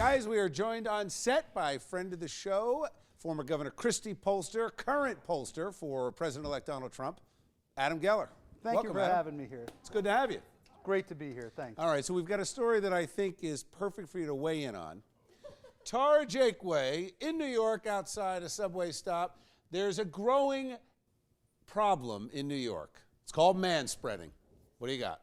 Guys, we are joined on set by friend of the show, former Governor Christie pollster, current pollster for President-elect Donald Trump, Adam Geller. Thank you for having me here. It's good to have you. Great to be here, thanks. All right, so we've got a story that I think is perfect for you to weigh in on. Tara Jakeway in New York outside a subway stop. There's a growing problem in New York. It's called manspreading. What do you got?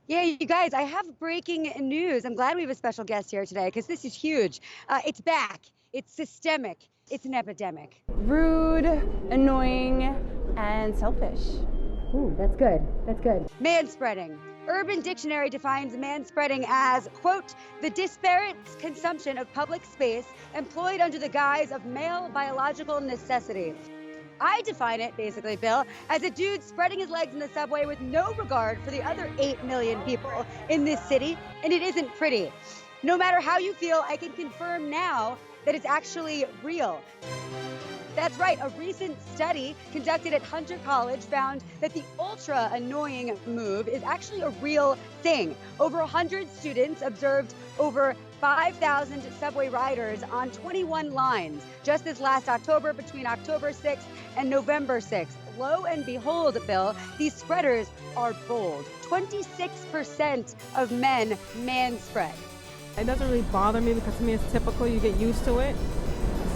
Yeah, you guys, I have breaking news. I'm glad we have a special guest here today because this is huge. It's back. It's systemic. It's an epidemic. Rude, annoying, and selfish. Ooh, that's good. That's good. Manspreading. Urban Dictionary defines manspreading as, quote, the disparate consumption of public space employed under the guise of male biological necessity. I define it, basically, Bill, as a dude spreading his legs in the subway with no regard for the other 8 million people in this city, and it isn't pretty. No matter how you feel, I can confirm now that it's actually real. That's right, a recent study conducted at Hunter College found that the ultra annoying move is actually a real thing. Over 100 students observed over 5,000 subway riders on 21 lines just this last October, between October 6th and November 6th. Lo and behold, Bill, these spreaders are bold. 26% of men manspread. It doesn't really bother me because to me it's typical. You get used to it.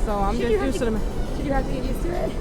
So I'm just used to them. Should you have to get used to it?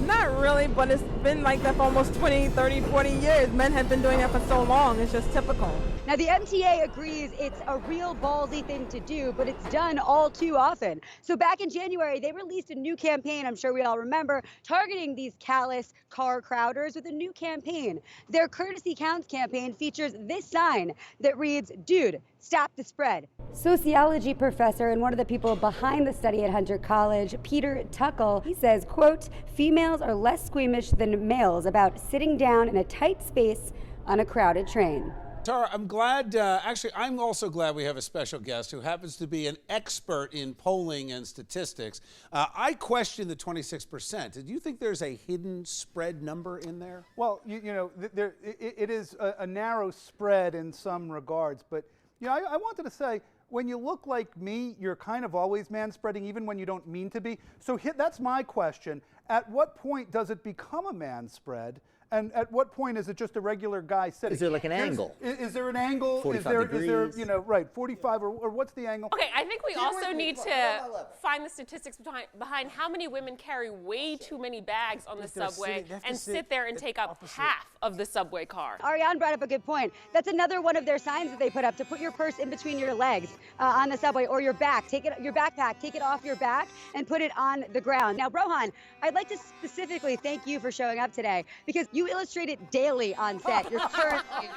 Not really, but it's been like that for almost 20, 30, 40 years. Men have been doing that for so long. It's just typical. Now, the MTA agrees it's a real ballsy thing to do, but it's done all too often. So back in January, they released a new campaign, I'm sure we all remember, targeting these callous car crowders with a new campaign. Their Courtesy Counts campaign features this sign that reads, "Dude, stop the spread." Sociology professor and one of the people behind the study at Hunter College, Peter Tuckle, he says, quote, females are less squeamish than males about sitting down in a tight space on a crowded train. Tara, I'm glad, actually, I'm also glad we have a special guest who happens to be an expert in polling and statistics. I question the 26%. Do you think there's a hidden spread number in there? Well, it is a narrow spread in some regards, but I wanted to say, when you look like me, you're kind of always manspreading, even when you don't mean to be. So that's my question. At what point does it become a manspread? And at what point is it just a regular guy sitting? Is there like an angle? Is there an angle? 45 degrees. Is there, right, 45, or what's the angle? Okay, I think we also need to find the statistics behind how many women carry way too many bags on the subway and sit there and take up half of the subway car. Ariane brought up a good point. That's another one of their signs that they put up, to put your purse in between your legs on the subway, or your back. Your backpack, take it off your back and put it on the ground. Now, Rohan, I'd like to specifically thank you for showing up today, because you illustrate it daily on set. You're currently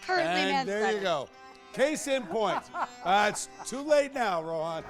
and there you go. Case in point. It's too late now, Rohan.